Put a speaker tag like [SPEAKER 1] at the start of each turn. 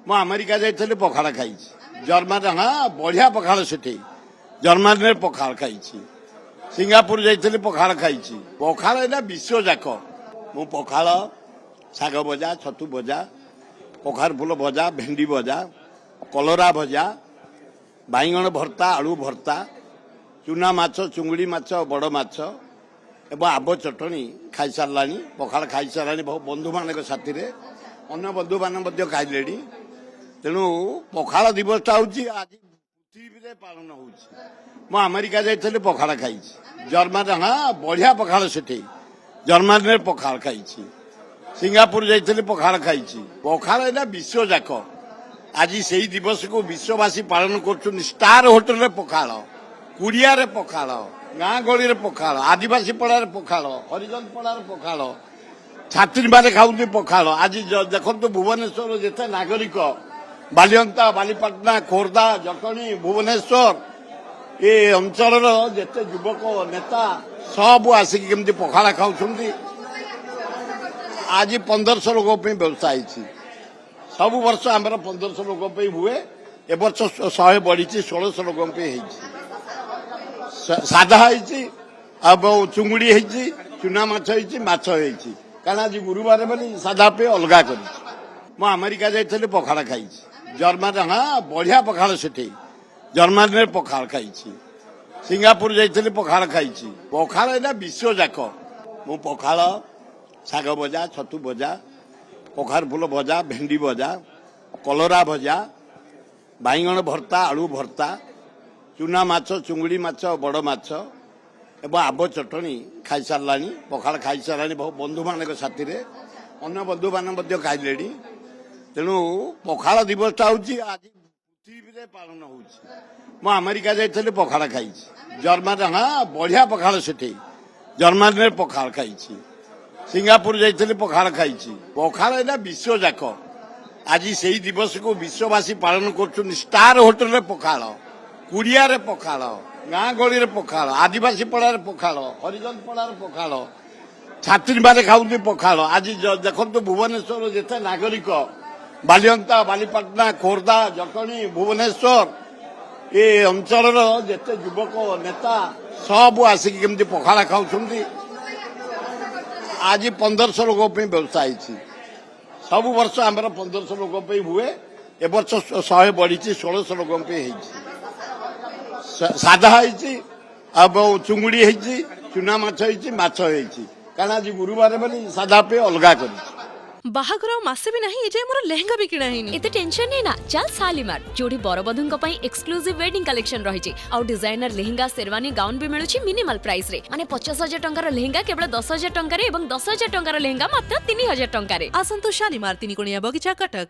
[SPEAKER 1] ମୁଁ ଆମେରିକା ଯାଇଥିଲି ପଖାଳ ଖାଇଛି ଜର୍ମାନୀ ହଁ ବଢିଆ ପଖାଳ ସେଠି ଜର୍ମାନୀରେ ପଖାଳ ଖାଇଛି ସିଙ୍ଗାପୁର ଯାଇଥିଲି ପଖାଳ ଖାଇଛି ପଖାଳ ଏଇଟା ବିଶ୍ୱ ଯାକ ମୁଁ ପଖାଳ ଶାଗ ଭଜା ଛତୁ ଭଜା କଖାରୁ ଫୁଲ ଭଜା ଭେଣ୍ଡି ଭଜା କଲରା ଭଜା ବାଇଗଣ ଭର୍ତ୍ତା ଆଳୁ ଭର୍ତ୍ତା ଚୁନା ମାଛ ଚୁଙ୍ଗୁଡ଼ି ମାଛ ବଡ଼ ମାଛ ଏବଂ ଆମ୍ବ ଚଟଣି ଖାଇସାରିଲାଣି ପଖାଳ ଖାଇସାରିଲାଣି ବନ୍ଧୁମାନଙ୍କ ସାଥିରେ ଅନ୍ୟ ବନ୍ଧୁମାନେ ମଧ୍ୟ ଖାଇଲେଣି ତେଣୁ ପଖାଳ ଦିବସଟା ହେଉଛି ଆଜି ପୃଥିବୀରେ ପାଳନ ହେଉଛି ମୁଁ ଆମେରିକା ଯାଇଥିଲି ପଖାଳ ଖାଇଛି ଜର୍ମାନୀ ହଁ ବଢିଆ ପଖାଳ ସେଠି ଜର୍ମାନୀରେ ପଖାଳ ଖାଇଛି ସିଙ୍ଗାପୁର ଯାଇଥିଲି ପଖାଳ ଖାଇଛି ପଖାଳ ଏଇଟା ବିଶ୍ୱ ଯାକ ଆଜି ସେଇ ଦିବସକୁ ବିଶ୍ୱବାସୀ ପାଳନ କରୁଛନ୍ତି ଷ୍ଟାର ହୋଟେଲରେ ପଖାଳ କୁଡ଼ିଆରେ ପଖାଳ ଗାଁ ଗହଳିରେ ପଖାଳ ଆଦିବାସୀ ପଡ଼ାରେ ପଖାଳ ହରିଜନ ପଡ଼ାରେ ପଖାଳ ଛାତ୍ରୀମାନେ ଖାଉଛନ୍ତି ପଖାଳ ଆଜି ଦେଖନ୍ତୁ ଭୁବନେଶ୍ୱର ଯେତେ ନାଗରିକ ବାଲିଅନ୍ତା ବାଲିପାଟଣା ଖୋର୍ଦ୍ଧା ଜଟଣୀ ଭୁବନେଶ୍ୱର ଏ ଅଞ୍ଚଳର ଯେତେ ଯୁବକ ନେତା ସବୁ ଆସିକି କେମିତି ପଖାଳ ଖାଉଛନ୍ତି ଆଜି 1500 ଲୋକ ପାଇଁ ବ୍ୟବସ୍ଥା ହେଇଛି ସବୁ ବର୍ଷ ଆମର 1500 ଲୋକ ପାଇଁ ହୁଏ ଏ ବର୍ଷ 100 ବଢିଛି 1600 ଲୋକ ପାଇଁ ହେଇଛି ସାଧା ହେଇଛି ଆଉ ଚୁଙ୍ଗୁଡ଼ି ହେଇଛି ଚୁନା ମାଛ ହେଇଛି ମାଛ ହେଇଛି କାରଣ ଆଜି ଗୁରୁବାର ବୋଲି ସାଧା ପାଇଁ ଅଲଗା କରିଛି ମୁଁ ଆମେରିକା ଯାଇଥିଲି ପଖାଳ ଖାଇଛି ଜର୍ମାନୀ ହଁ ବଢିଆ ପଖାଳ ସେଠି ଜର୍ମାନୀରେ ପଖାଳ ଖାଇଛି ସିଙ୍ଗାପୁର ଯାଇଥିଲି ପଖାଳ ଖାଇଛି ପଖାଳ ଏଇଟା ବିଶ୍ୱ ଯାକ ମୁଁ ପଖାଳ ଶାଗ ଭଜା ଛତୁ ଭଜା କଖାରୁ ଫୁଲ ଭଜା ଭେଣ୍ଡି ଭଜା କଲରା ଭଜା ବାଇଗଣ ଭର୍ତ୍ତା ଆଳୁ ଭର୍ତ୍ତା ଚୁନା ମାଛ ଚୁଙ୍ଗୁଡ଼ି ମାଛ ବଡ଼ ମାଛ ଏବଂ ଆମ୍ବ ଚଟଣି ଖାଇସାରିଲାଣି ପଖାଳ ଖାଇସାରିଲାଣି ବନ୍ଧୁମାନଙ୍କ ସାଥିରେ ଅନ୍ୟ ବନ୍ଧୁମାନେ ମଧ୍ୟ ଖାଇଲେଣି ତେଣୁ ପଖାଳ ଦିବସଟା ହେଉଛି ଆଜି ପୃଥିବୀରେ ପାଳନ ହେଉଛି ମୁଁ ଆମେରିକା ଯାଇଥିଲି ପଖାଳ ଖାଇଛି ଜର୍ମାନୀ ହଁ ବଢିଆ ପଖାଳ ସେଠି ଜର୍ମାନୀରେ ପଖାଳ ଖାଇଛି ସିଙ୍ଗାପୁର ଯାଇଥିଲି ପଖାଳ ଖାଇଛି ପଖାଳ ଏଇଟା ବିଶ୍ୱ ଯାକ ଆଜି ସେଇ ଦିବସକୁ ବିଶ୍ୱବାସୀ ପାଳନ କରୁଛନ୍ତି ଷ୍ଟାର ହୋଟେଲରେ ପଖାଳ କୁଡ଼ିଆରେ ପଖାଳ ଗାଁ ଗହଳିରେ ପଖାଳ ଆଦିବାସୀ ପଡ଼ାରେ ପଖାଳ ହରିଜନ ପଡ଼ାରେ ପଖାଳ ଛାତ୍ରୀମାନେ ଖାଉଛନ୍ତି ପଖାଳ ଆଜି ଦେଖନ୍ତୁ ଭୁବନେଶ୍ୱର ଯେତେ ନାଗରିକ ବାଲିଅନ୍ତା ବାଲିପାଟଣା ଖୋର୍ଦ୍ଧା ଜଟଣୀ ଭୁବନେଶ୍ୱର ଏ ଅଞ୍ଚଳର ଯେତେ ଯୁବକ ନେତା ସବୁ ଆସିକି କେମିତି ପଖାଳ ଖାଉଛନ୍ତି ଆଜି 1500 ଲୋକ ପାଇଁ ବ୍ୟବସ୍ଥା ହେଇଛି ସବୁ ବର୍ଷ ଆମର 1500 ଲୋକ ପାଇଁ ହୁଏ ଏ ବର୍ଷ 100 ବଢିଛି 1600 ଲୋକ ପାଇଁ ହେଇଛି ସାଧା ହେଇଛି ଆଉ ଚୁଙ୍ଗୁଡ଼ି ହେଇଛି ଚୁନା ମାଛ ହେଇଛି ମାଛ ହେଇଛି କାରଣ ଆଜି ଗୁରୁବାର ବୋଲି ସାଧା ପାଇଁ ଅଲଗା କରିଛି
[SPEAKER 2] बाहागर मासे भी नहीं एजे मोर लहंगा भी किणा हेनी
[SPEAKER 3] एते टेंशन नहीं ना चल शालीमार जोड़ी बरबधुन को पई एक्सक्लूसिव वेडिंग कलेक्शन रही छि और डिजाइनर लेहेंगा शेरवानी गाउन भी मिलुछि मिनिमल प्राइस रे माने 50,000 टंकार लेहेंगा केवल 10,000 टंका रे एवं 10,000 टंकार लेहेंगा मात्र 3,000 टंका रे
[SPEAKER 2] आसंतु शालीमार 3 कोणिया बगीचा कटक।